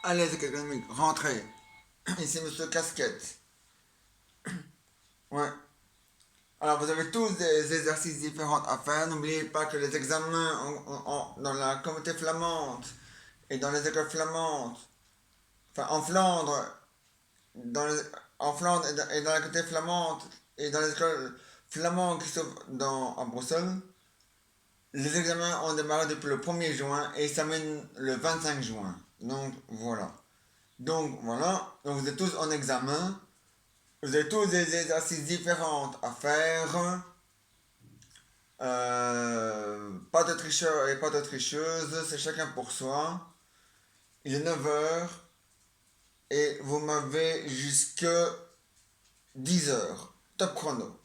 Allez, c'est quelqu'un de rentrez. Ici, monsieur Casquette. Ouais. Alors, vous avez tous des exercices différents à faire. N'oubliez pas que les examens dans la communauté flamande et dans les écoles flamandes, enfin en Flandre, dans les- en Flandre et dans la communauté flamande et dans les écoles flamandes qui sont à Bruxelles, les examens ont démarré depuis le 1er juin et ils s'amènent le 25 juin. Donc, voilà. Donc, vous êtes tous en examen. Vous avez tous des exercices différents à faire. Pas de tricheur et pas de tricheuse, c'est chacun pour soi. Il est 9 heures et vous m'avez jusque 10 heures. Top chrono.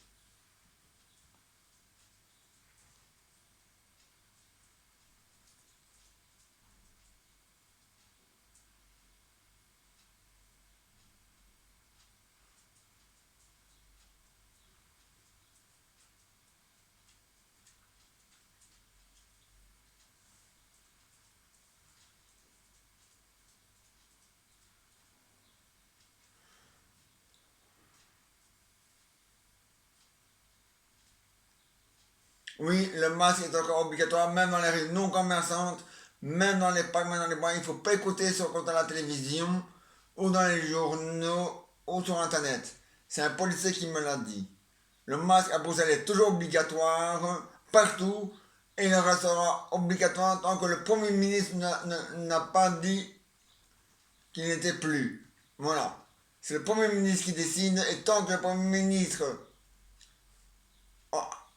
Oui, le masque est encore obligatoire, même dans les rues non commerçantes, même dans les parcs, même dans les bois. Il ne faut pas écouter ce qu'on à la télévision, ou dans les journaux, ou sur Internet. C'est un policier qui me l'a dit. Le masque à Bruxelles est toujours obligatoire, partout, et il restera obligatoire tant que le Premier ministre n'a pas dit qu'il n'était plus. Voilà. C'est le Premier ministre qui décide, et tant que le Premier ministre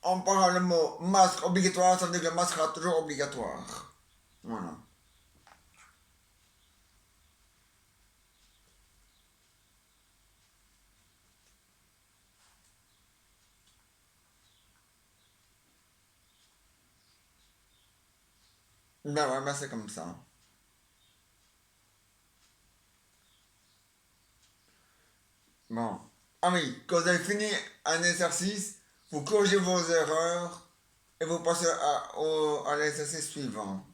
emploie le mot masque obligatoire, ça veut dire que le masque sera toujours obligatoire. Voilà. Ben ouais, ben c'est comme ça. Bon. Ah oui, quand vous avez fini un exercice, vous corrigez vos erreurs et vous passez à l'exercice suivant.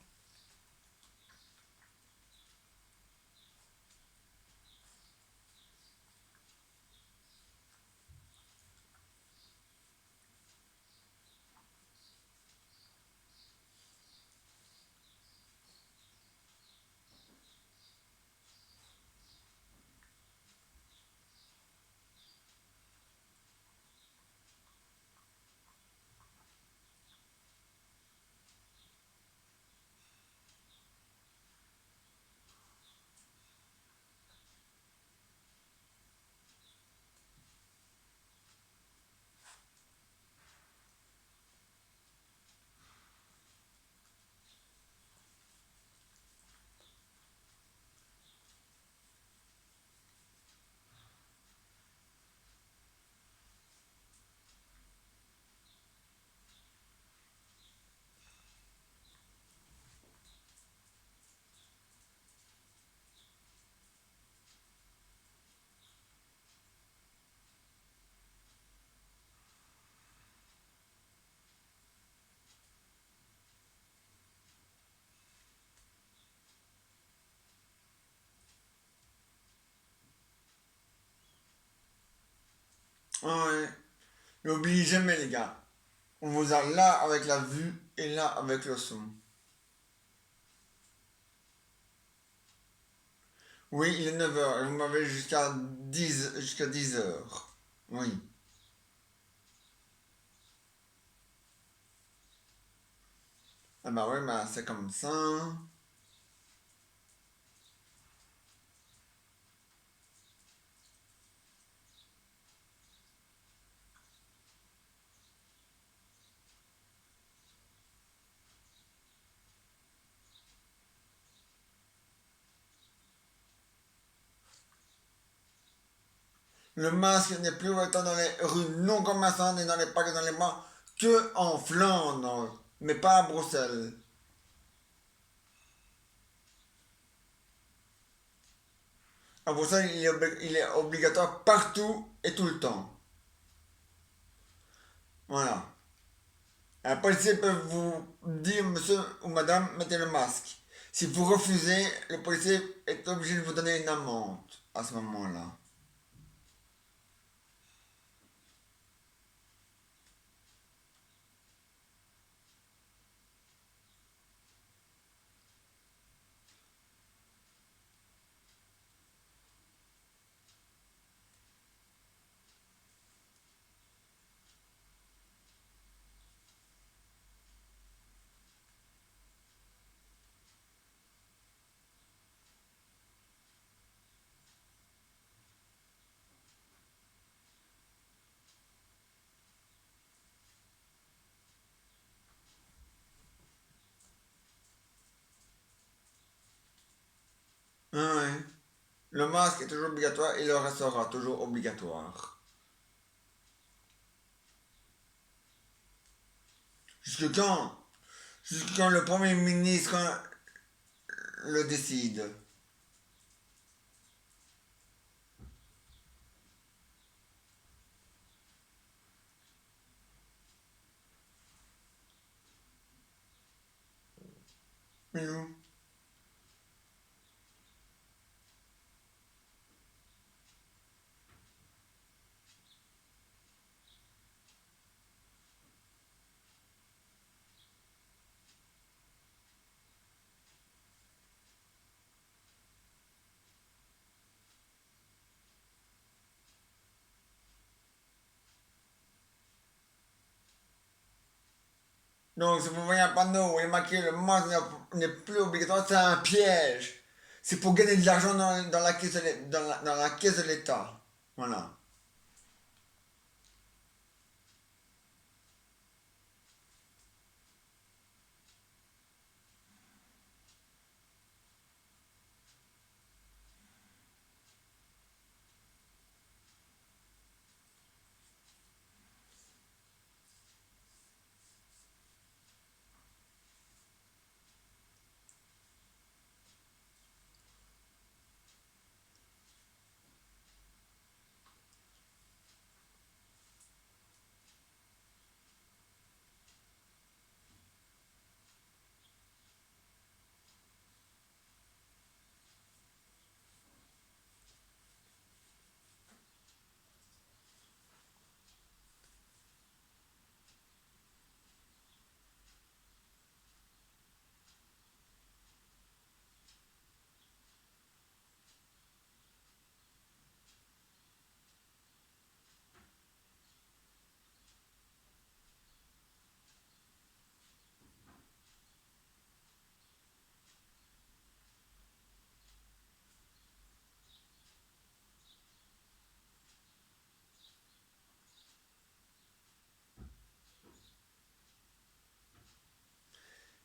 Ah ouais. N'oubliez jamais les gars. On vous a là avec la vue et là avec le son. Oui, il est 9 heures et vous m'avez jusqu'à 10 heures. Oui. Ah bah oui, bah c'est comme ça. Le masque n'est plus autant dans les rues non commerçantes et dans les parcs et dans les bois que en Flandre, mais pas à Bruxelles. À Bruxelles, il est obligatoire partout et tout le temps. Voilà. Un policier peut vous dire, monsieur ou madame, mettez le masque. Si vous refusez, le policier est obligé de vous donner une amende à ce moment-là. Ah ouais. Le masque est toujours obligatoire et le restera toujours obligatoire. Jusque quand? Jusque quand le Premier ministre le décide. Mais nous. Donc, si vous voyez un panneau où il est marqué le masque n'est plus obligatoire, c'est un piège. C'est pour gagner de l'argent dans la caisse dans la caisse de l'État. Voilà.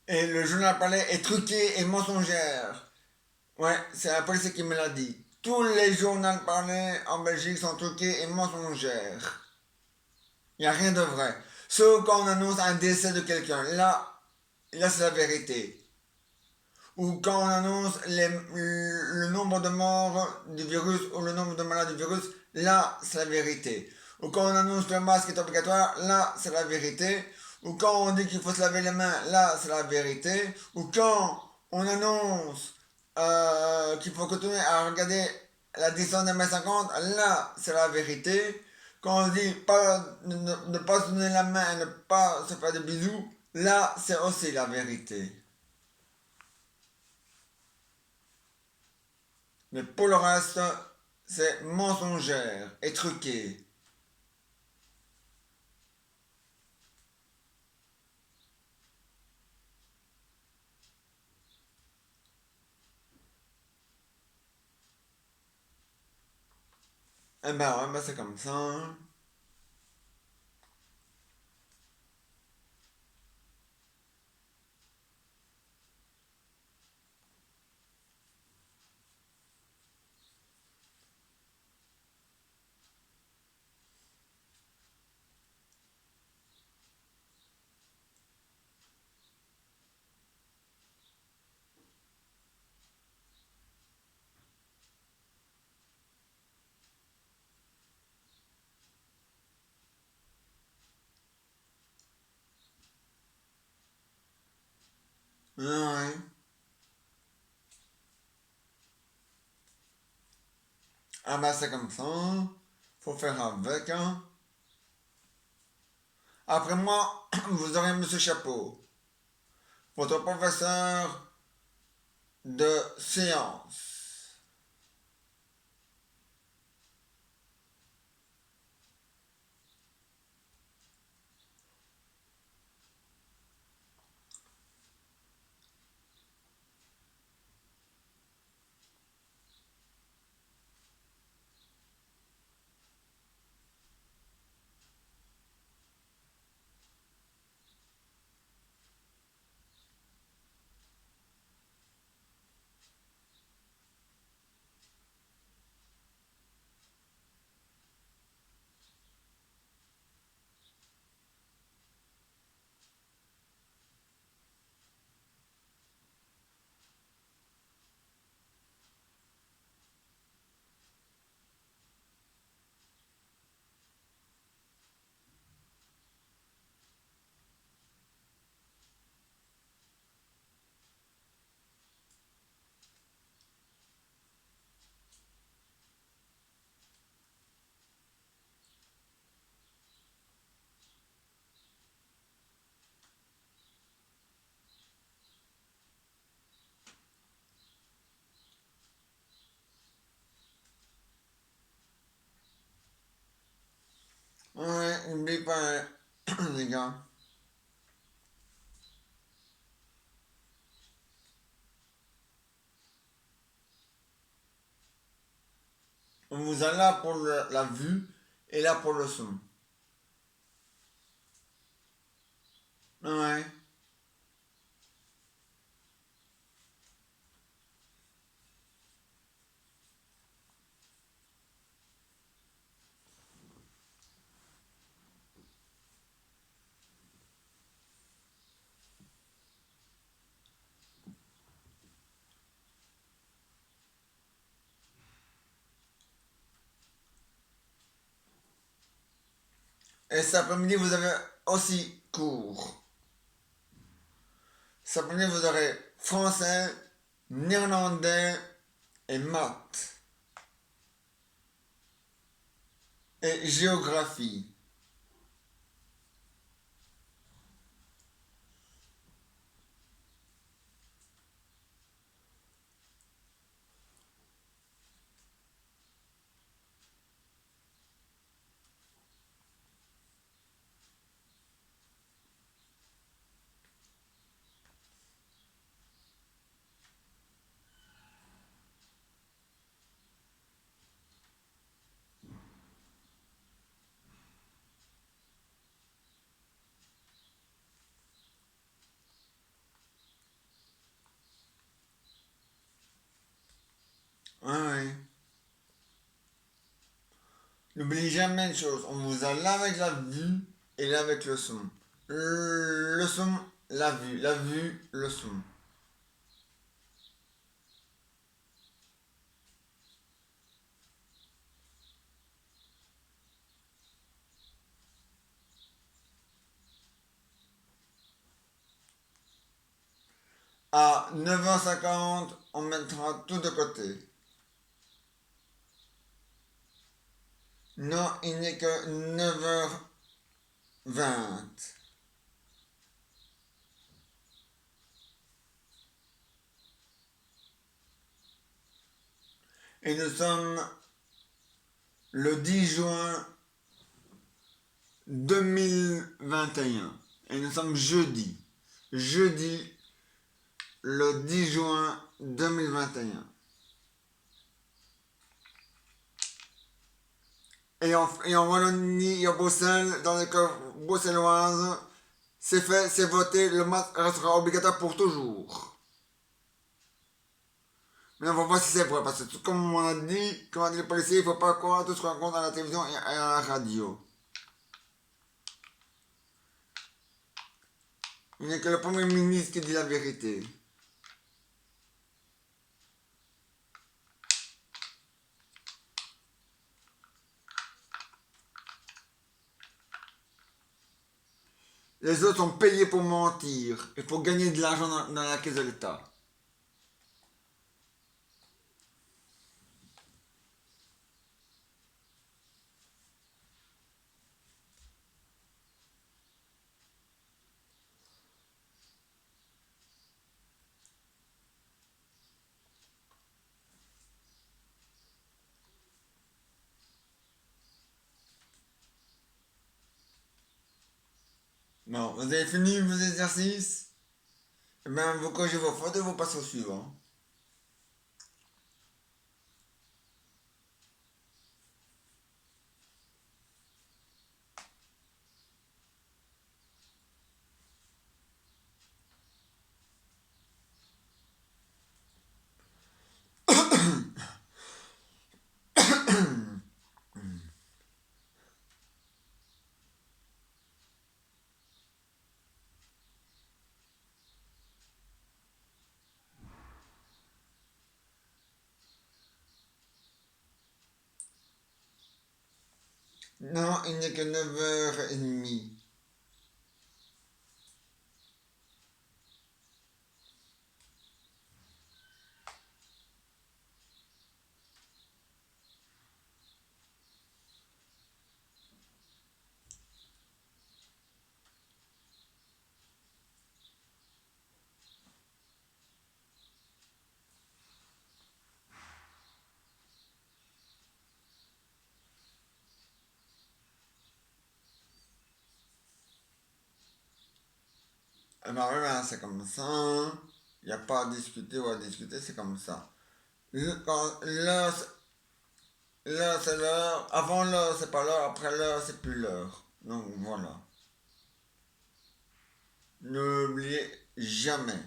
Et le journal parlé est truqué et mensongère. Ouais, c'est la police qui me l'a dit. Tous les journaux parlés en Belgique sont truqués et mensongères. Il n'y a rien de vrai. Sauf quand on annonce un décès de quelqu'un. Là c'est la vérité. Ou quand on annonce le nombre de morts du virus ou le nombre de malades du virus, là, c'est la vérité. Ou quand on annonce que le masque est obligatoire, là, c'est la vérité. Ou quand on dit qu'il faut se laver les mains, là, c'est la vérité. Ou quand on annonce qu'il faut continuer à regarder la distance de 1,50 m, là, c'est la vérité. Quand on dit ne pas se donner la main et ne pas se faire des bisous, là, c'est aussi la vérité. Mais pour le reste, c'est mensongère et truqué. Eh ben ouais, ben c'est comme ça, hein. Ouais. Ah bah c'est comme ça, faut faire avec, hein. Après moi, vous aurez Monsieur Chapeau, votre professeur de sciences. Ouais, n'oubliez pas, les gars. On vous a là pour la vue et là pour le son. Ouais. Et cet après-midi, vous avez aussi cours. Cet après-midi, vous aurez français, néerlandais et maths. Et géographie. Ouais. N'oubliez jamais une chose, on vous a là avec la vue et là avec le son. Le son, la vue, le son. À 9h50, on mettra tout de côté. Non, il n'est que 9h20. Et nous sommes le 10 juin 2021. Et nous sommes jeudi. Jeudi, le 10 juin 2021. Et en Wallonie et en Bruxelles, dans l'école bruxelloise, c'est fait, c'est voté, le masque restera obligatoire pour toujours. Mais on va voir si c'est vrai, parce que comme on a dit le policier, il ne faut pas croire tout ce qu'on raconte à la télévision et à la radio. Il n'y a que le Premier ministre qui dit la vérité. Les autres sont payés pour mentir et pour gagner de l'argent dans la caisse de l'État. Bon, vous avez fini vos exercices? Eh bien, vous corrigez vos fautes et vous passez au suivant. Non, il n'est que 9h30. Eh ben voilà, c'est comme ça, hein. Il n'y a pas à discuter ou à discuter, c'est comme ça. L'heure, l'heure, c'est l'heure. Avant l'heure, c'est pas l'heure. Après l'heure, c'est plus l'heure. Donc voilà. N'oubliez jamais.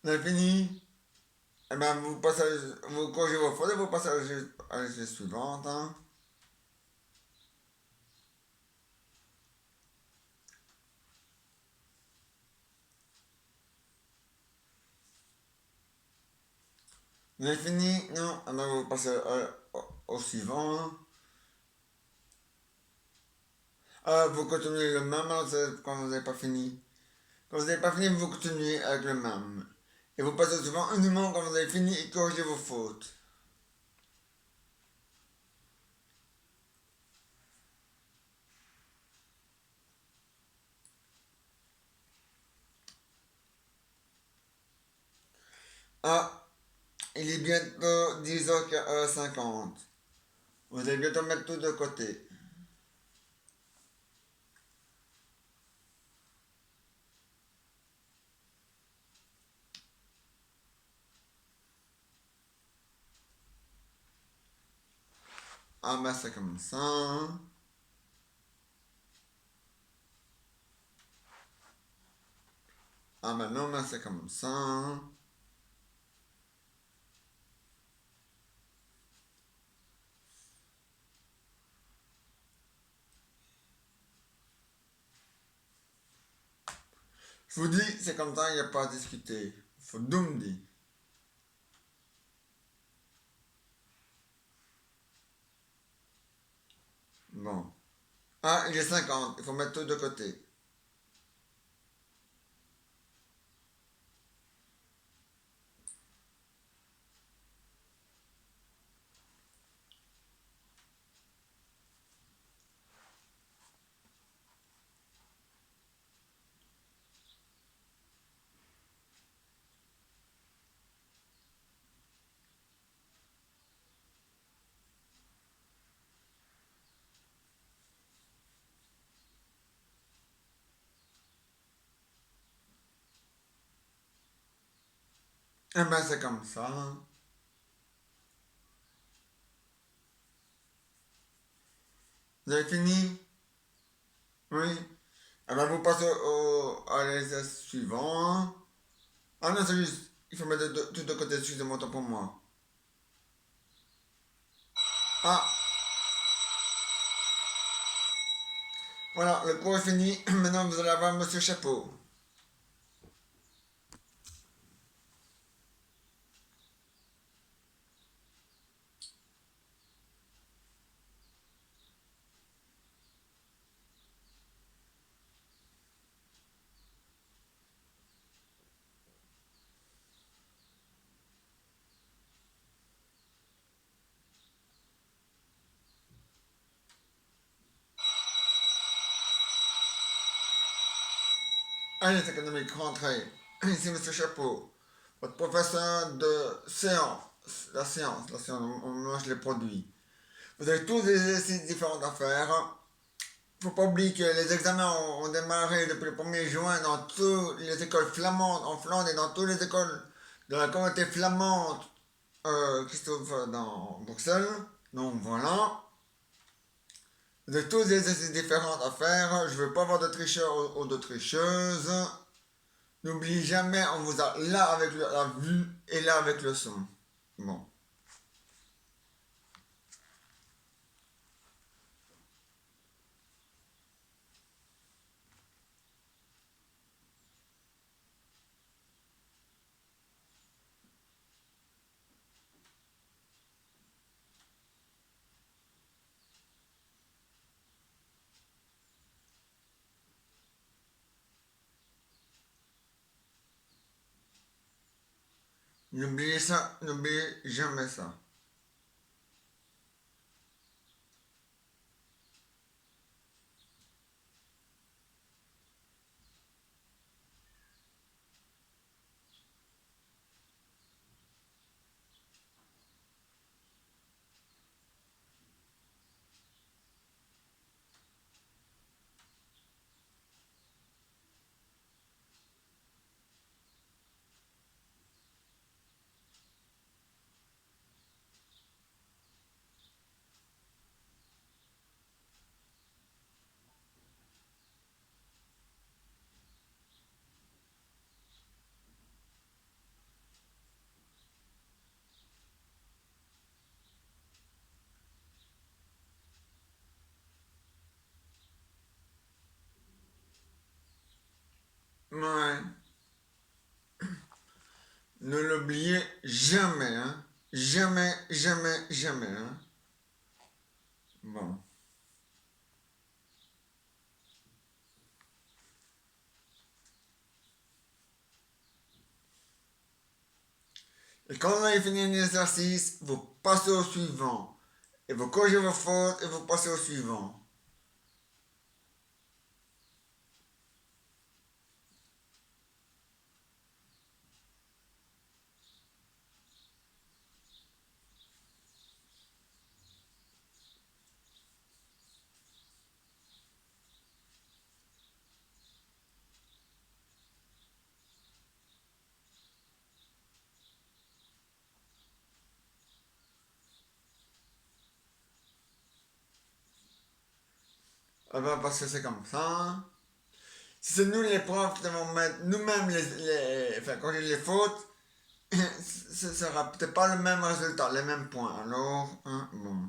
Vous avez fini? Eh ben, vous passez, vous corrigez vos fautes et vous passez à la suivante, hein. Vous avez fini? Non? Eh ben, vous passez au suivant, hein. Ah, vous continuez le même hein, quand vous n'avez pas fini. Quand vous n'avez pas fini, vous continuez avec le même. Et vous passez au suivant uniquement quand vous avez fini et corrigez vos fautes. Ah, il est bientôt 10h50. Vous allez bientôt mettre tout de côté. Ah, ben c'est comme ça, hein. Ah, ben non, ben c'est comme ça, hein. Je vous dis, c'est comme ça, il n'y a pas à discuter. Faut me dire. Bon. Ah, il est 50, il faut mettre tout de côté. Eh ben c'est comme ça, hein. Vous avez fini? Oui. Eh ben vous passez à l'exercice suivant, hein. Ah non, c'est juste, il faut mettre tout de côté, excusez-moi, autant pour moi. Ah, voilà, le cours est fini. Maintenant, vous allez avoir Monsieur Chapeau. Allez, c'est économique, rentrez. Ici, Monsieur Chapeau, votre professeur de séance, la science, on mange les produits. Vous avez tous des exercices différents à faire. Faut pas oublier que les examens ont démarré depuis le 1er juin dans toutes les écoles flamandes en Flandre et dans toutes les écoles de la communauté flamande qui se trouve dans Bruxelles. Donc voilà. Vous avez tous des exercices différents à faire. Je veux pas avoir de tricheurs ou de tricheuses. N'oubliez jamais, on vous a là avec la vue et là avec le son. Bon. N'oubliez ça, n'oubliez jamais ça. Ouais. Ne l'oubliez jamais, hein. Jamais, jamais, jamais, hein. Bon. Et quand vous avez fini un exercice, vous passez au suivant. Et vous corrigez vos fautes et vous passez au suivant. Ah ben, parce que c'est comme ça, hein. Si c'est nous les profs qui devons mettre nous-mêmes enfin, corriger les fautes, ce sera peut-être pas le même résultat, les mêmes points. Alors, hein, bon.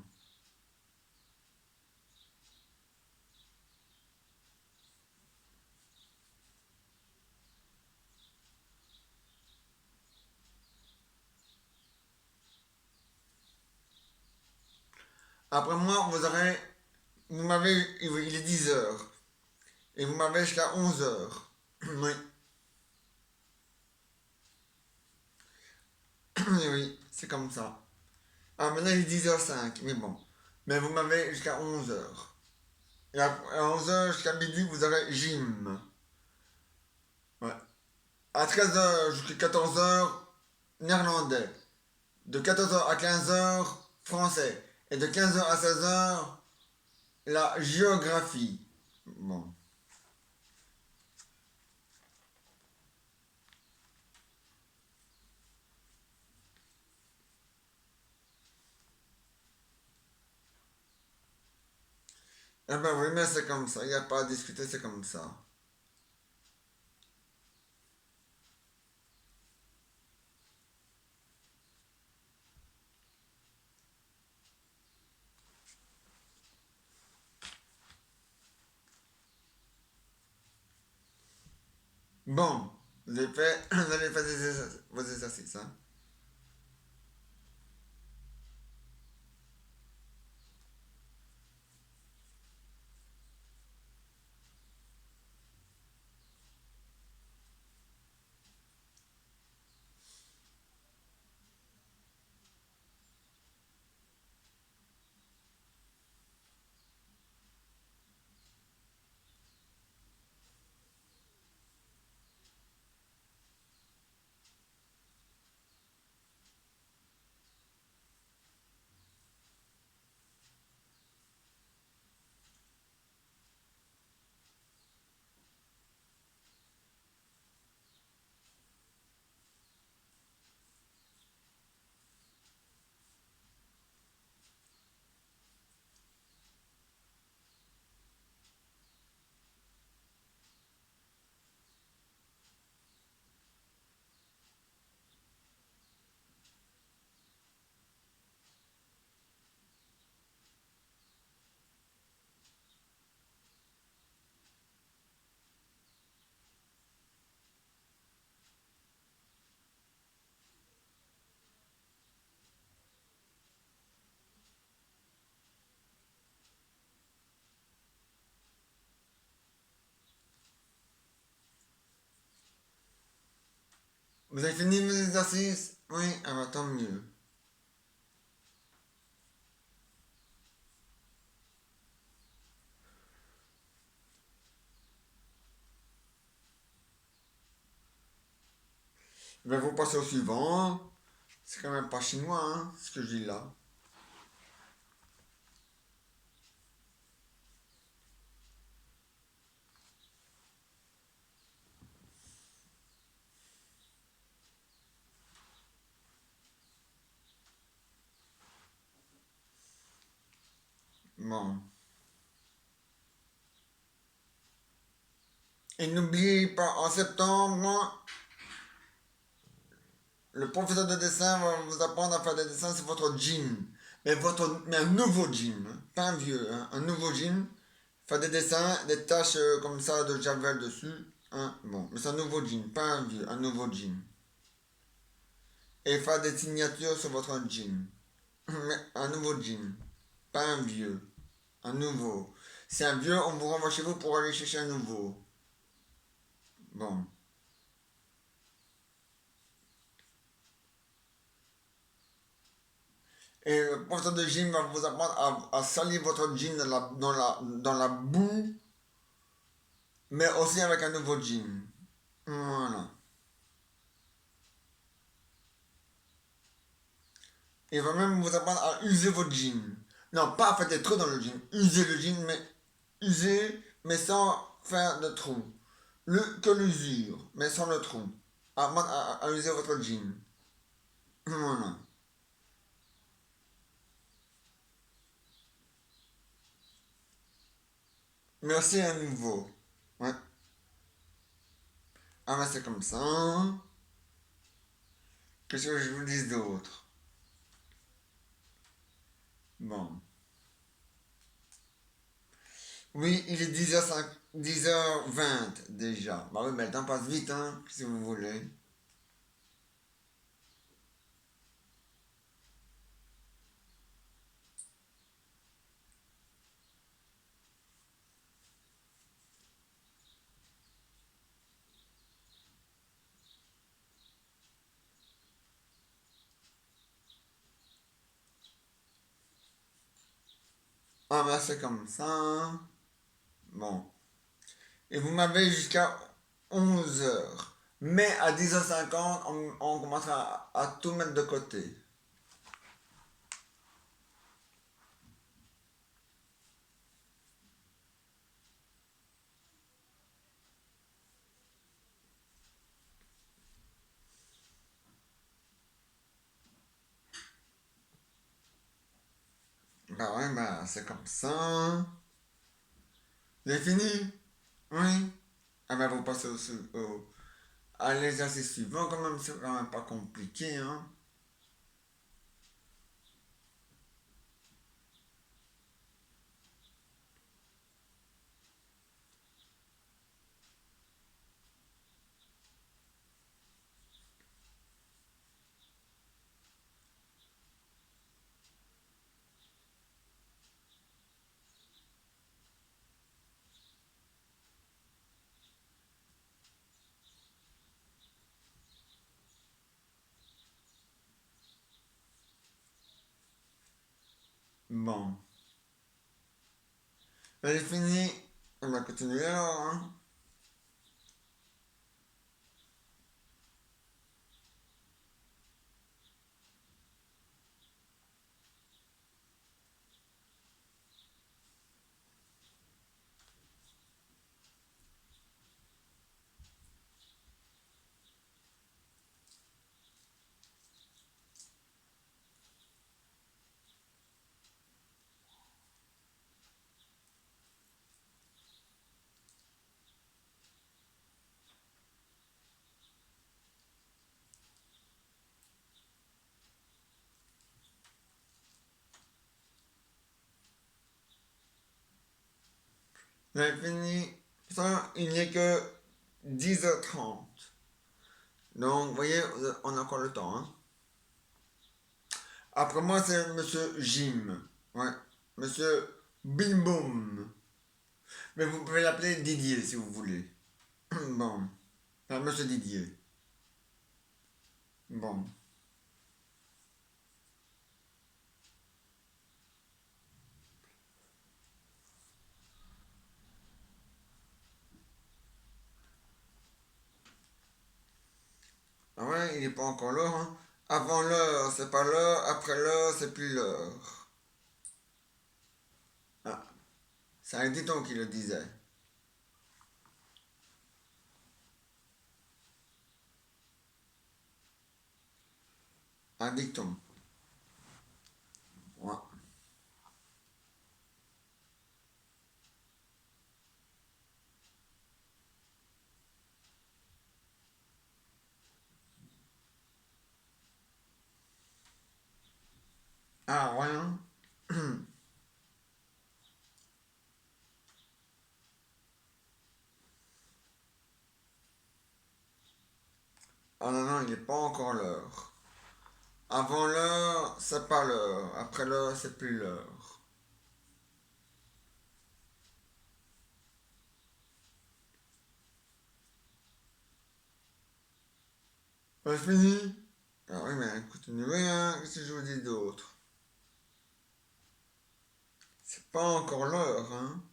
Après moi, vous m'avez, il est 10 heures. Et vous m'avez jusqu'à 11 heures. Oui, oui, oui, c'est comme ça. Ah, maintenant il est 10h05, mais bon. Mais vous m'avez jusqu'à 11 heures. Et à 11 heures jusqu'à midi, vous aurez gym. Ouais. À 13 heures jusqu'à 14 heures, néerlandais. De 14 heures à 15 heures, français. Et de 15 heures à 16 heures, la géographie. Bon. Eh ben oui, mais c'est comme ça. Il n'y a pas à discuter, c'est comme ça. Bon, vous avez fait vos exercices, hein. Vous avez fini vos exercices? Oui, ah bah tant mieux. Ben, vous passez au suivant. C'est quand même pas chinois, hein, ce que je dis là. Bon. Et n'oubliez pas, en septembre, le professeur de dessin va vous apprendre à faire des dessins sur votre jean. Mais un nouveau jean, hein, pas un vieux, hein, un nouveau jean. Faire des dessins, des taches comme ça de javel dessus. Hein, bon, mais c'est un nouveau jean, pas un vieux, un nouveau jean. Et faire des signatures sur votre jean. Mais un nouveau jean, pas un vieux, un nouveau. C'est un vieux, on vous renvoie chez vous pour aller chercher un nouveau. Bon. Et le professeur de gym va vous apprendre à salir votre jean dans la boue, mais aussi avec un nouveau jean. Voilà. Il va même vous apprendre à user votre jean. Non, pas à faire des trous dans le jean. User le jean, mais user, mais sans faire de trous. Que l'usure, mais sans le trou. Apprendre à user votre jean. Voilà. Merci à nouveau. Ouais. Ah bah c'est comme ça. Qu'est-ce que je vous dis d'autre? Bon. Oui, il est 10h05, 10h20 déjà. Bah oui, mais le temps passe vite, hein, si vous voulez. Ah bah c'est comme ça, hein. Bon. Et vous m'avez jusqu'à 11h. Mais à 10h50, on commencera à tout mettre de côté. Bah ouais, bah c'est comme ça, hein. Vous avez fini? Oui. Ah bah vous passez à l'exercice suivant, quand même, c'est quand même pas compliqué, hein. Bon. Vous avez fini? On va continuer alors, hein. Vous avez fini? Ça, il n'est que 10h30. Donc, vous voyez, on a encore le temps, hein. Après moi, c'est Monsieur Jim. Ouais. Monsieur Bim Boom. Mais vous pouvez l'appeler Didier si vous voulez. Bon. Enfin, Monsieur Didier. Bon. Ah ouais, il n'est pas encore l'heure, hein. Avant l'heure, c'est pas l'heure. Après l'heure, c'est plus l'heure. Ah, c'est un dicton qui le disait. Un dicton. Ouais. Ah, ouais, hein. Ah non, non, il n'est pas encore l'heure. Avant l'heure, c'est pas l'heure. Après l'heure, c'est plus l'heure. C'est fini? Ah oui, mais continuez, hein. Qu'est-ce que je vous dis d'autre? C'est pas encore l'heure, hein.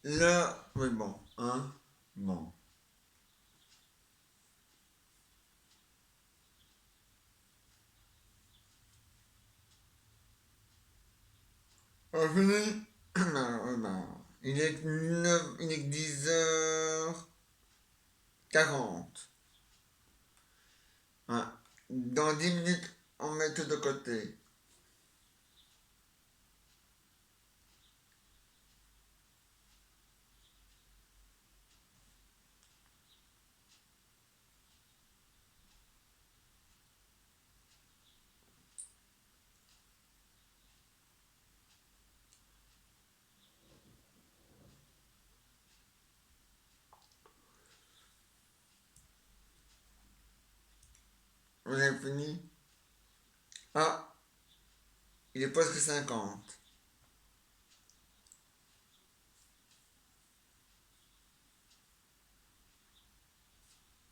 Là, oui, bon, hein. Bon. C'est fini? Ah, oui, ben, il est 10h40. Ouais. Dans 10 minutes, on met tout de côté. Vous avez fini? Ah, il est presque 50.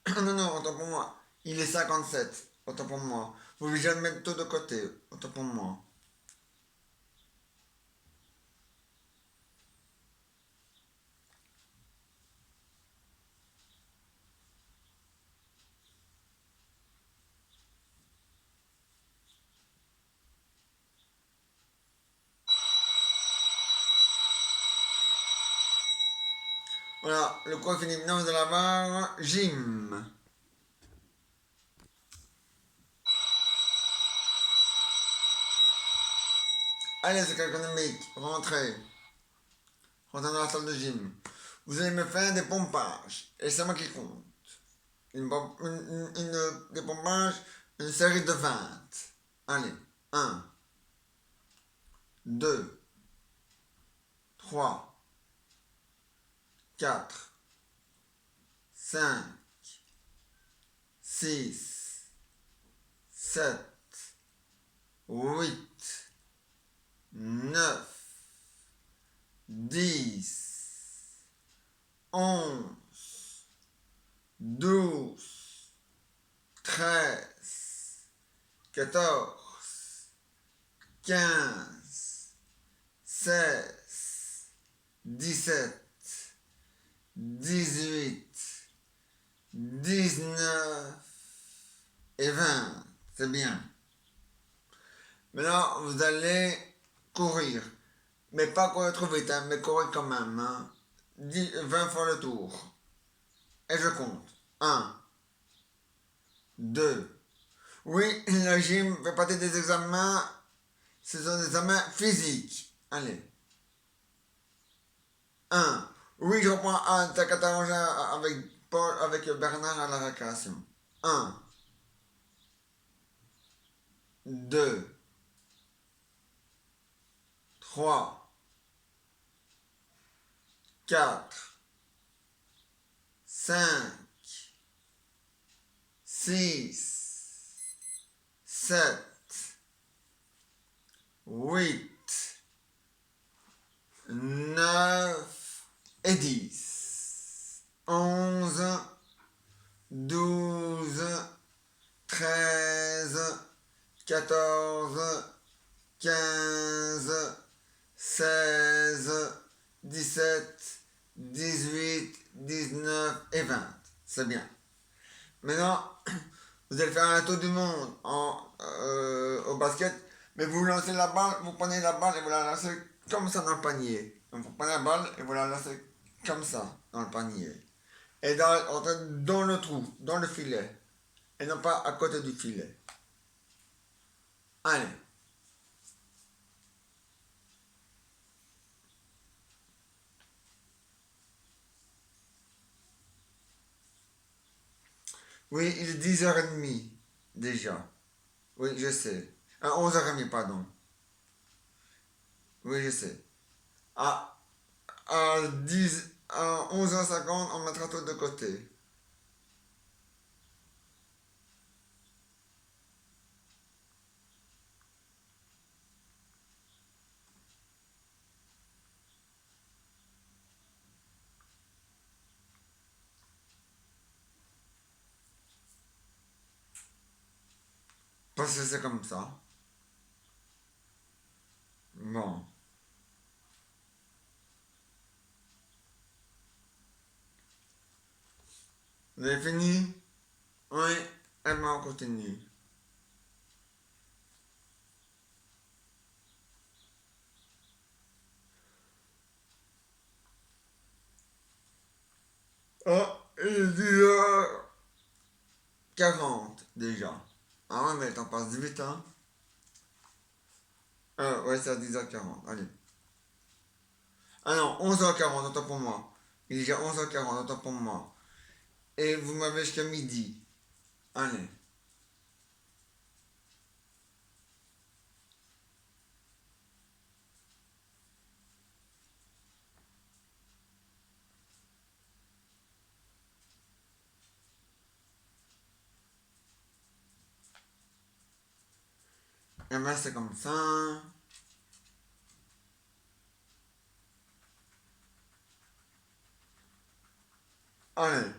Non, non, autant pour moi. Il est 57. Autant pour moi. Vous voulez jamais mettre tout de côté. Autant pour moi. Voilà, le cours est fini. Maintenant, vous allez avoir gym. Allez, c'est économique. Rentrez. Rentrez dans la salle de gym. Vous allez me faire des pompages. Et c'est moi qui compte. Des pompages, une série de 20. Allez. Un, 2, 3, 4, 5, 6, 7, 8, 9, 10, 11, 12, 13, 14, 15, 16, 17, 18, 19 et 20. C'est bien. Maintenant, vous allez courir. Mais pas courir trop vite, hein, mais courir quand même. Hein. 20 fois le tour. Et je compte. Un, 2. Oui, le gym fait partie des examens. Ce sont des examens physiques. Allez. Un. Oui, je reprends un. T'as qu'à t'arranger avec Paul, avec Bernard à la récréation. Un, 2, 3, 4, 5, 6, 7, 8, 9 et 10. 11, 12, 13, 14, 15, 16, 17, 18, 19 et 20. C'est bien. Maintenant, vous allez faire un tour du monde au basket, mais vous lancez la balle, vous prenez la balle et vous la lancez comme ça dans le panier. Donc vous prenez la balle et vous la lancez comme ça dans le panier. Et dans le trou, dans le filet. Et non pas à côté du filet. Allez. Oui, il est 10h30 déjà. Oui, je sais. 11h30, pardon. Oui, je sais. À, à 11h50, on mettra tout de côté. Parce que c'est comme ça. Bon. Vous avez fini? Oui. Eh ben, on continue. Oh, il est 10h40 déjà. Ah ouais, mais le temps passe vite, hein? Ouais, c'est à 10h40. Allez. Ah non, 11h40, autant pour moi. Il est déjà 11h40, autant pour moi. Et vous m'avez jusqu'à midi. Allez. Et ben, c'est comme ça. Allez.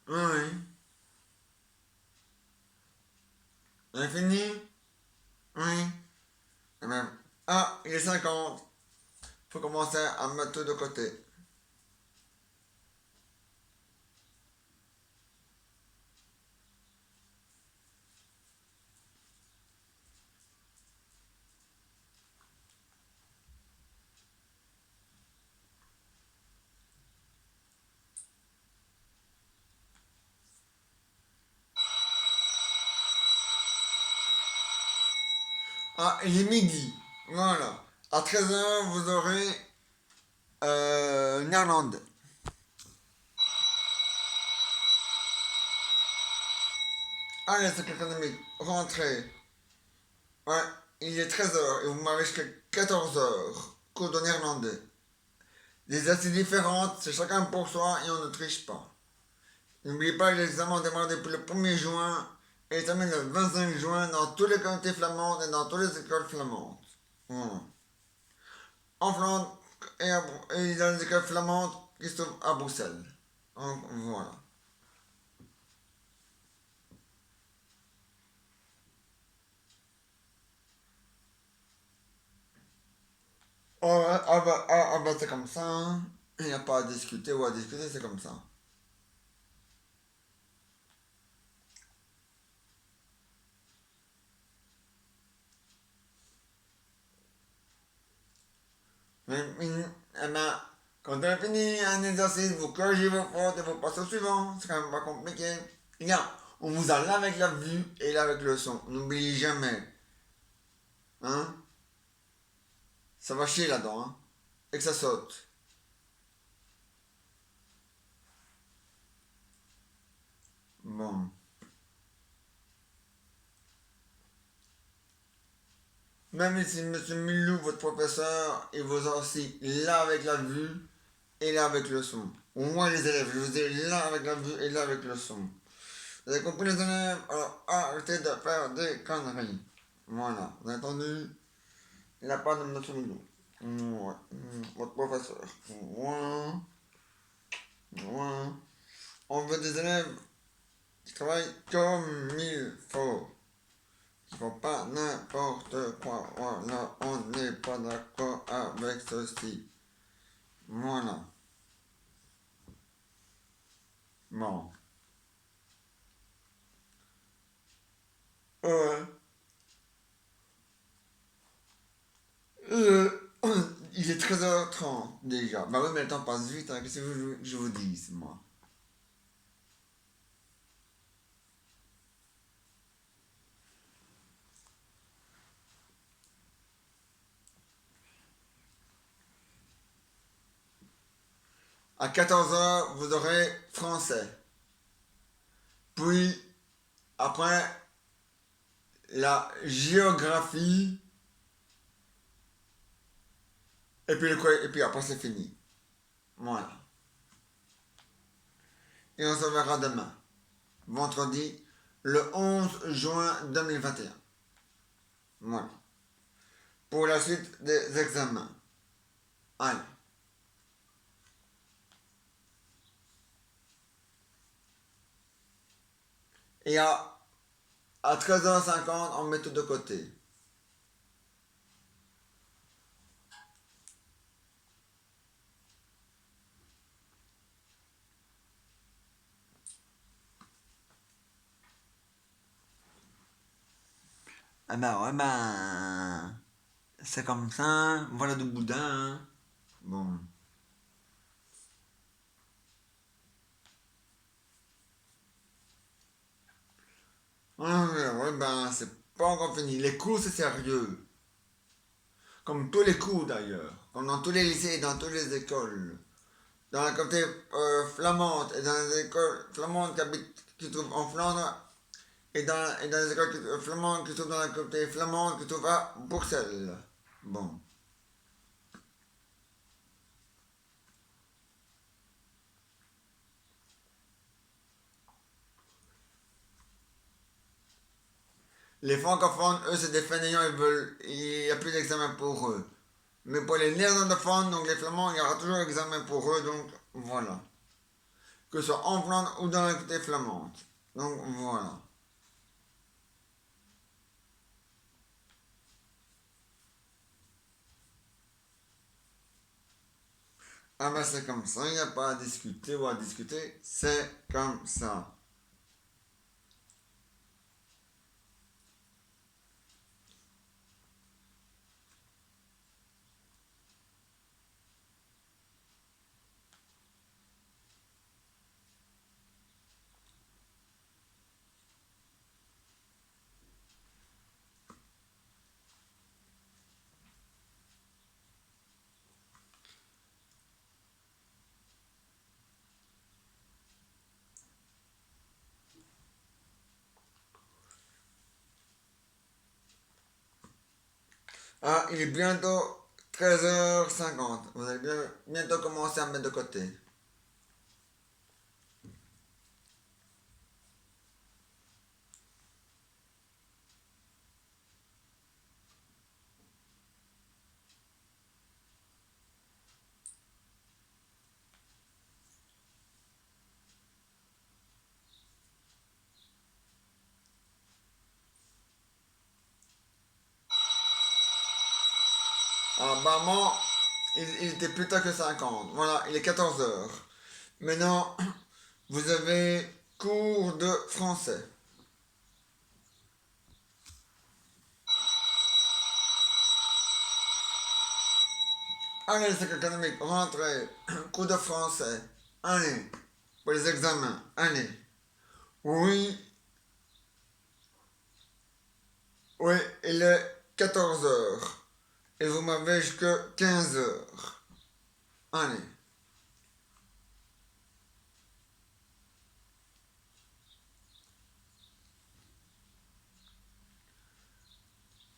Oui. On a fini? Oui. Eh ben, ah, il est 50. Faut commencer à mettre tout de côté. Ah, il est midi. Voilà. À 13h, vous aurez néerlandais. Allez, c'est économique. Rentrez. Ouais, il est 13h et vous m'avez jusqu'à 14h. Cours de néerlandais. Les assises différentes, c'est chacun pour soi et on ne triche pas. N'oubliez pas que l'examen démarre depuis le 1er juin et termine le 25 juin dans tous les communautés flamandes et dans toutes les écoles flamandes. Voilà. En Flandre et dans les écoles flamandes qui sont à Bruxelles. Voilà. Bah, c'est comme ça, hein. Il n'y a pas à discuter ou à discuter, c'est comme ça. Eh ben, quand on a fini un exercice, vous corrigez vos fautes et vous passez au suivant. C'est quand même pas compliqué. Regarde, on vous a là avec la vue et là avec le son. N'oubliez jamais. Hein? Ça va chier là-dedans, hein? Et que ça saute. Bon. Même si Monsieur Milou, votre professeur, il vous a aussi là avec la vue et là avec le son. Au moins les élèves, je vous ai là avec la vue et là avec le son. Vous avez compris les élèves? Alors arrêtez de faire des conneries. Voilà, vous avez entendu? La part de Monsieur Milou. Ouais. Votre professeur. Ouais. Ouais. On veut des élèves qui travaillent comme il faut. Qui font pas n'importe quoi. Voilà, on n'est pas d'accord avec ceci. Voilà. Bon. Euh, euh, il est 13h30 déjà. Bah oui, mais le temps passe vite, hein. Qu'est-ce que je vous dise, moi? À 14h, vous aurez français. Puis, après, la géographie. Et puis après, c'est fini. Voilà. Et on se verra demain, vendredi, le 11 juin 2021. Voilà. Pour la suite des examens. Allez. Et à 13h50, on met tout de côté. Ah bah ouais, bah. C'est comme ça. Voilà du boudin, hein. Bon. Ouais, ben, c'est pas encore fini. Les cours, c'est sérieux. Comme tous les cours d'ailleurs. Comme dans tous les lycées et dans toutes les écoles. Dans la communauté flamande et dans les écoles flamandes qui se trouvent en Flandre et dans les écoles flamandes qui se trouvent dans la communauté flamande qui se trouve à Bruxelles. Bon. Les francophones, eux, c'est des fainéants, il n'y a plus d'examen pour eux. Mais pour les néerlandophones, donc les flamands, il y aura toujours examen pour eux, donc voilà. Que ce soit en Flandre ou dans la communauté flamande. Donc voilà. Ah ben c'est comme ça, il n'y a pas à discuter ou à discuter, c'est comme ça. Ah, il est bientôt 13h50. Vous allez bientôt commencer à mettre de côté. Ah, bah moi, il était plus tard que 50. Voilà, il est 14h. Maintenant, vous avez cours de français. Allez, c'est économique, rentrez. Cours de français. Allez, pour les examens. Allez. Oui, oui, il est 14h. Et vous m'avez jusqu'à 15h. Allez.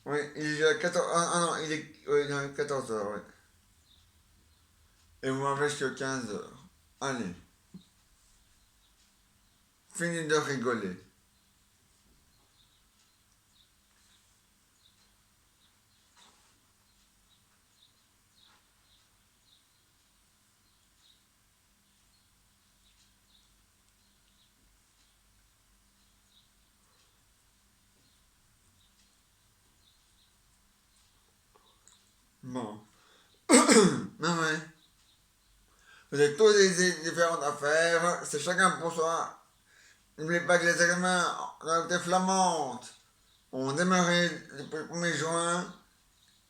Oui, il est à 14. Ah non, oui, il est 14 heures, oui. Et vous m'avez jusqu'à 15 heures. Allez, fini de rigoler. Bon. Non, mais vous avez tous des différentes affaires, c'est chacun pour soi. N'oubliez pas que les examens dans la côté flamande ont démarré depuis le 1er juin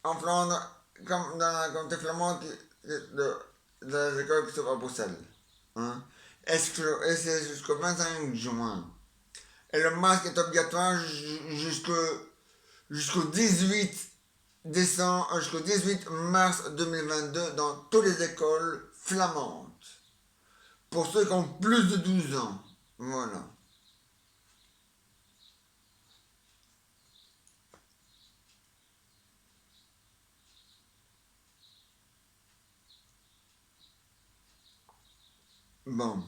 en Flandre, comme dans la communauté flamande de l'école qui se trouve à Bruxelles. Hein? Et c'est jusqu'au 25 juin. Et le masque est obligatoire jusqu'au 18 décembre, jusqu'au 18 mars 2022 dans toutes les écoles flamandes. Pour ceux qui ont plus de 12 ans. Voilà. Bon.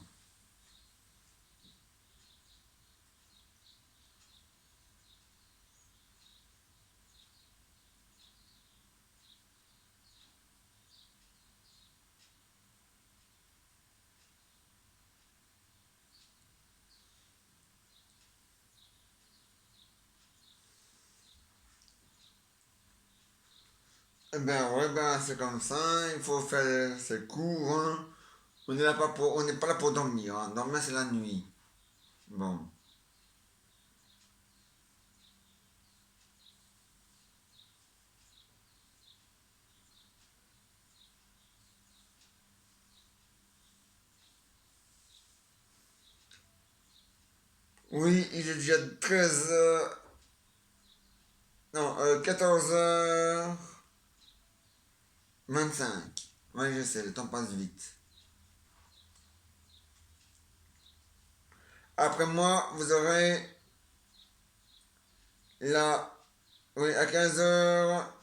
Eh ben ouais, ben c'est comme ça, il faut faire ses cours, hein. On n'est pas là pour dormir, hein. Dormir c'est la nuit. Bon. Oui, il est déjà 13 heures. Non, 14h25. Oui, je sais, le temps passe vite. Après moi, vous aurez là, oui, à 15 heures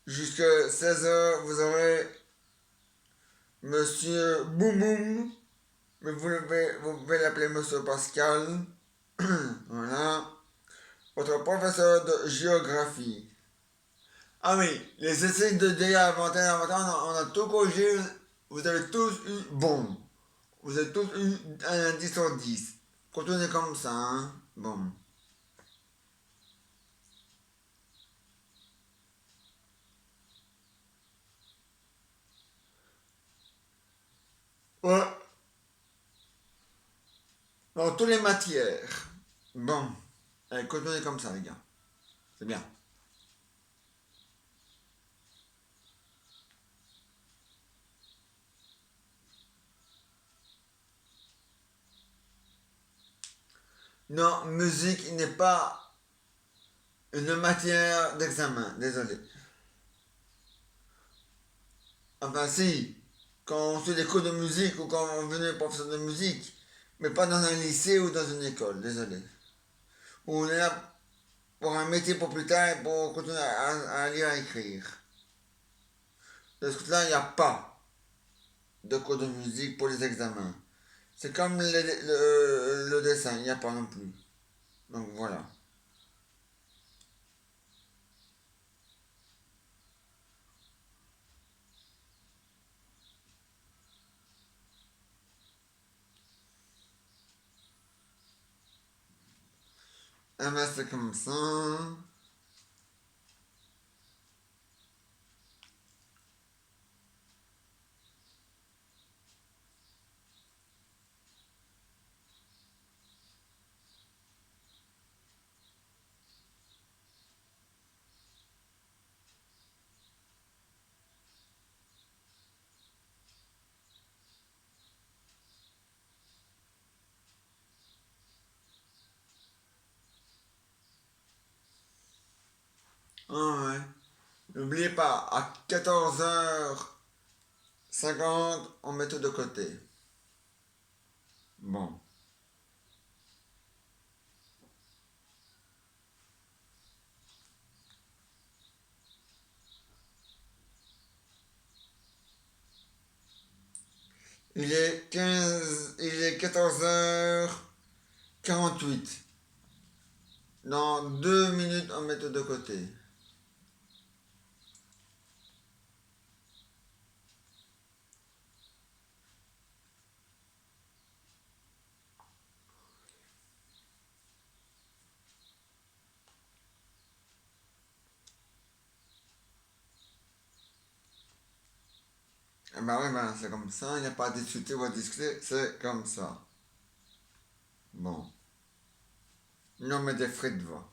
jusqu'à 16 heures, vous aurez Monsieur Boum Boum. Mais vous pouvez l'appeler Monsieur Pascal. Voilà. Votre professeur de géographie. Ah oui, les essais de dégâts inventaires, on a tout corrigé. Vous avez tous eu bon. Vous avez tous eu un 10 sur 10. Continuez comme ça, hein. Bon. Ouais, dans toutes les matières. Bon. Allez, continuez comme ça, les gars. C'est bien. Non, musique n'est pas une matière d'examen. Désolé. Enfin, si. Quand on fait des cours de musique ou quand on venait professeur de musique. Mais pas dans un lycée ou dans une école. Désolé. On est là pour un métier pour plus tard et pour continuer à lire et à écrire. De ce côté-là, il n'y a pas de cours de musique pour les examens. C'est comme le dessin, il n'y a pas non plus. Donc voilà. Ah ben c'est comme ça. Ah ouais. N'oubliez pas, à 14h50, on met tout de côté. Bon. Il est 14h48. Dans 2 minutes, on met tout de côté. Eh ben oui, ben c'est comme ça, il n'y a pas à discuter ou à discuter, c'est comme ça. Bon. Nous on met des frais de voix.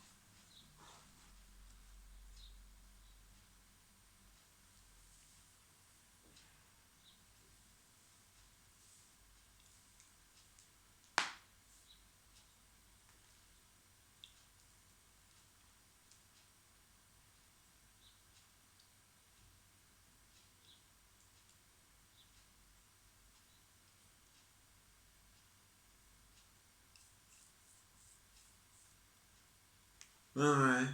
Ouais, ouais.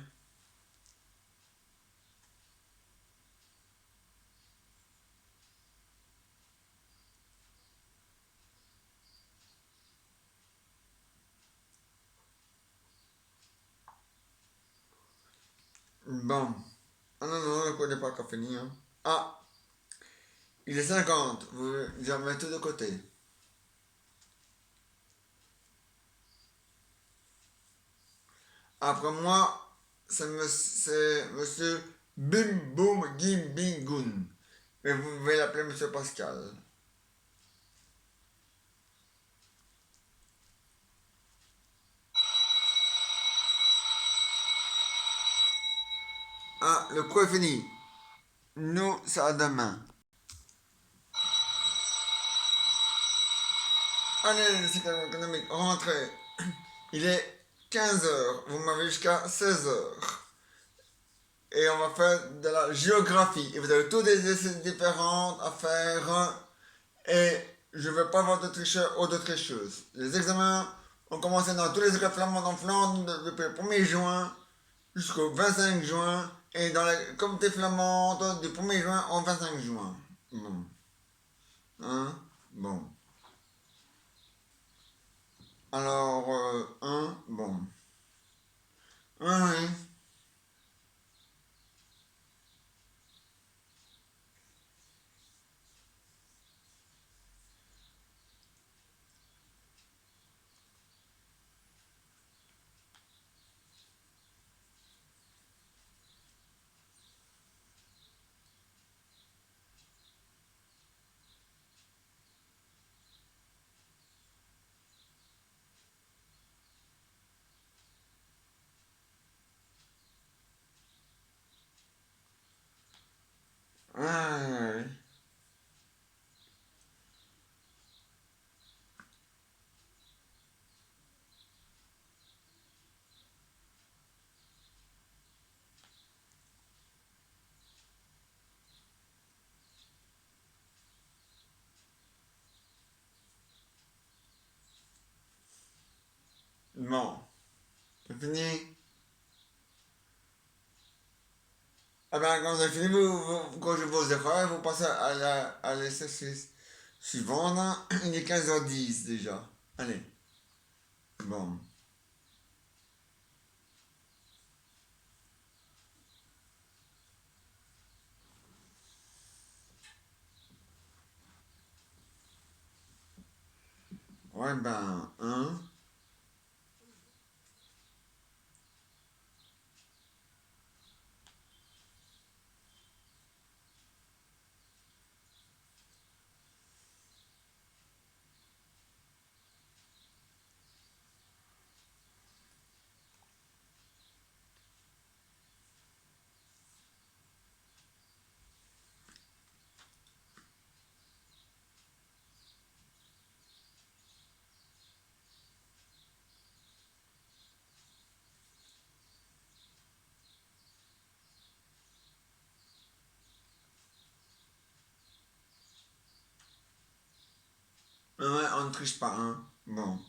Bon. Ah non, non, le code n'est pas encore fini. Hein. Ah, il est 50. Vous en mettez tout de côté. Après moi, c'est monsieur Bim Boum Gim Bingoun. Mais vous pouvez l'appeler monsieur Pascal. Ah, le coup est fini. Nous, c'est à demain. Allez, le cycle économique, rentrez. Il est 15h. Vous m'avez jusqu'à 16h. Et on va faire de la géographie. Et vous avez toutes des essais différents à faire. Et je ne veux pas avoir de tricheurs ou de tricheuses. Les examens ont commencé dans tous les écoles flamandes en Flandre depuis le 1er juin jusqu'au 25 juin. Et dans les communautés flamandes du 1er juin au 25 juin. Bon. Hein? Bon. Alors, bon. Oui. Oui. Oui. Bon. C'est fini. Ah ben, quand c'est fini, vous corrigez vos erreurs, vous passez à l'exercice suivant. Là. Il est 15h10 déjà. Allez. Bon. Ouais, ben, hein. Ouais, on ne triche pas, hein. Bon.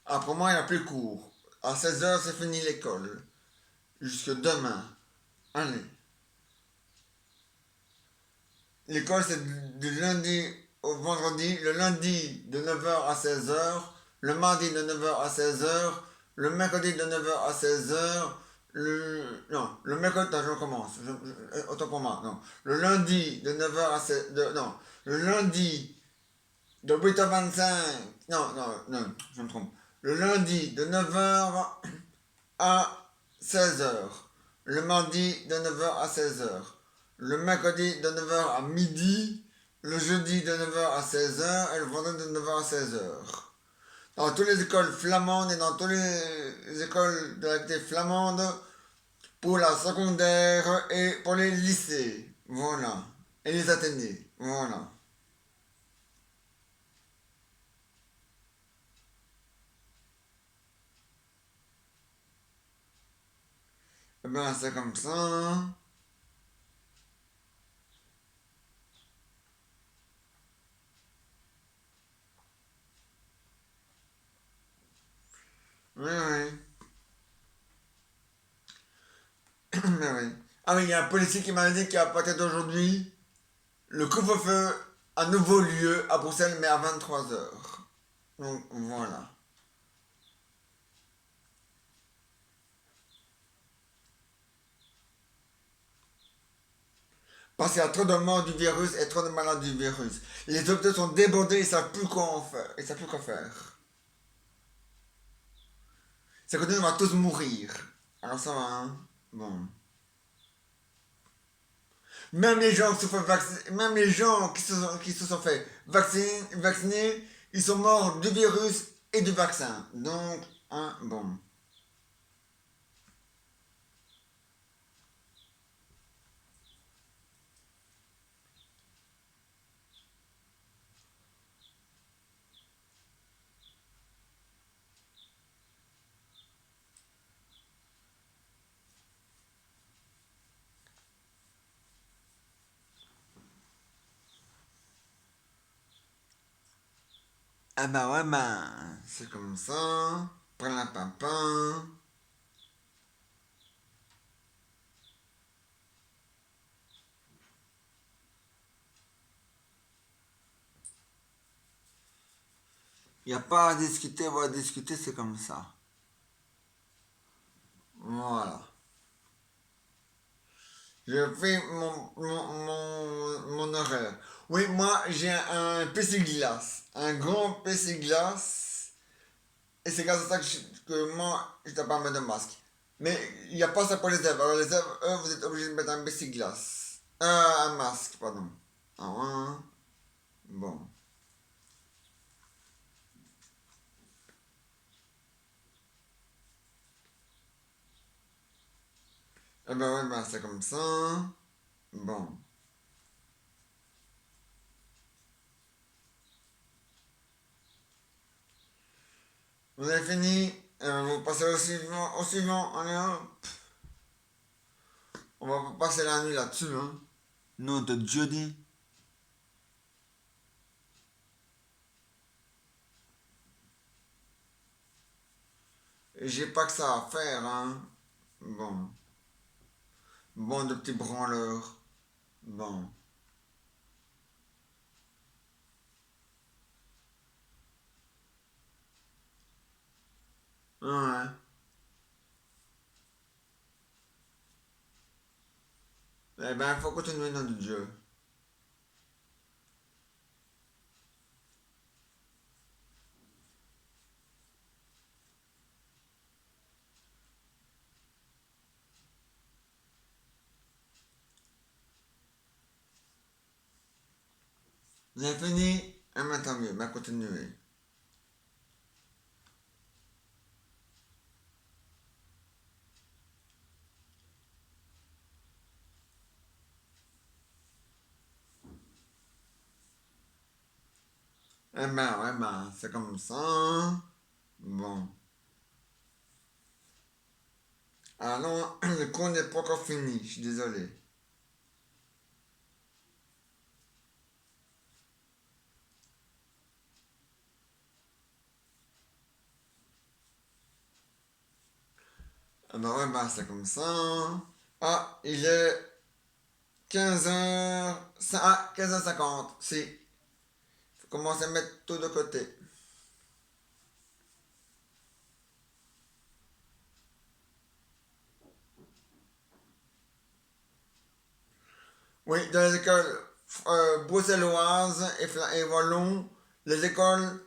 Après moi, il n'y a plus cours. À 16h, c'est fini l'école. Jusque demain. Allez. l'école c'est du lundi au vendredi, le lundi de 9h à 16h, le mardi de 9h à 16h, le mercredi de 9h à 16h, non, le mercredi, non, je recommence, autant pour moi, non, le lundi de 9h à 16 non, le lundi de 8h25, non, non, non, je me trompe, le lundi de 9h à 16h, le mardi de 9h à 16h, le mercredi de 9h à midi, le jeudi de 9h à 16h et le vendredi de 9h à 16h. Dans toutes les écoles flamandes et dans toutes les écoles de l'activité flamande pour la secondaire et pour les lycées. Voilà. Et les athénées. Voilà. Eh ben, c'est comme ça. Oui, oui. Mais oui. Ah oui, il y a un policier qui m'a dit qu'à partir d'aujourd'hui, le couvre-feu a nouveau lieu à Bruxelles, mais à 23h. Donc voilà. Parce qu'il y a trop de morts du virus et trop de malades du virus. Les hôpitaux sont débordés, ils savent plus quoi en faire. Ils savent plus quoi faire. Ça continue, on va tous mourir. Alors ça va, hein. Bon. Même les gens qui se font vacciner, même les gens qui se sont fait vacciner, ils sont morts du virus et du vaccin. Donc, hein, bon. Ah bah ouais, bah, c'est comme ça. Prends la papa. Il n'y a pas à discuter, on va discuter, c'est comme ça. Voilà. Je fais mon horaire. Oui, moi j'ai un PC glace. Un grand PC glace. Et c'est grâce à ça que moi, je dois pas mettre de masque. Mais il n'y a pas ça pour les élèves. Alors les élèves, eux, vous êtes obligés de mettre un PC glace. Un masque, pardon. Ah ouais. Bon. Eh ben ouais, ben c'est comme ça. Bon. Vous avez fini. Vous passez au suivant. Au suivant. Allez, hop. On va pas passer la nuit là-dessus, hein. Nom de jeudi. J'ai pas que ça à faire, hein. Bon. Bon de petits branleurs. Bon. Ouais. Eh ben, faut continuer notre jeu. Vous avez fini? Eh ben, tant mieux. Ben, continuez. Eh ben, ouais, ben, c'est comme ça. Bon. Ah non, le cours n'est pas encore fini. Je suis désolé. Eh ben, ouais, ben, c'est comme ça. Ah, il est 15h... Ah, 15h50, si. Il faut commencer à mettre tout de côté. Oui, dans les écoles bruxelloises et wallons, les écoles,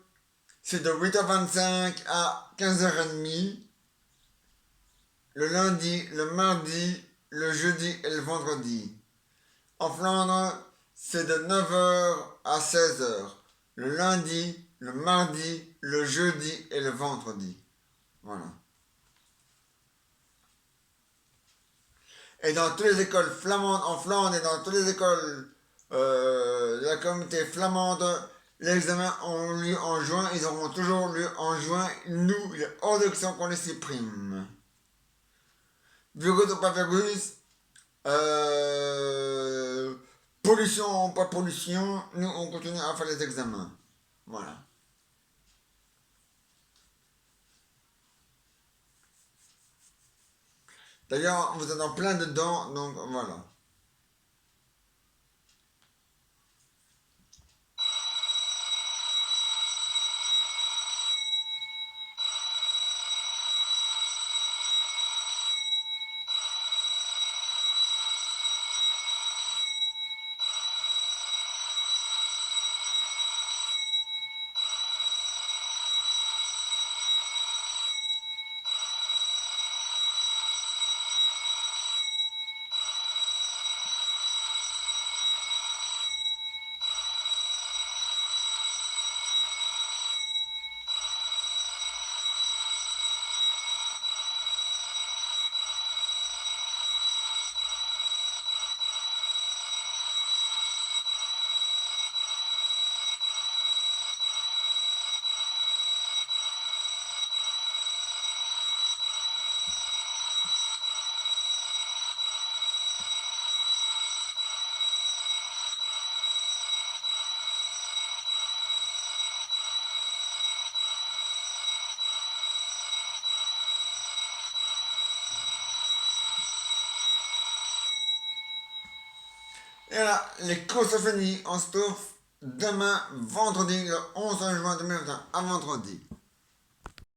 c'est de 8h25 à 15h30, le lundi, le mardi, le jeudi et le vendredi. En Flandre, c'est de 9h à 16h, le lundi, le mardi, le jeudi et le vendredi. Voilà. Et dans toutes les écoles flamandes en Flandre et dans toutes les écoles de la communauté flamande, les examens ont lieu en juin, ils auront toujours lieu en juin. Nous, il est hors de question qu'on les supprime. Virus ou pas virus, pollution ou pas pollution, nous on continue à faire les examens. Voilà. D'ailleurs, vous êtes en plein dedans, donc voilà. Et là, les cours sont finis. On se trouve demain, vendredi, le 11 juin 2021, à vendredi.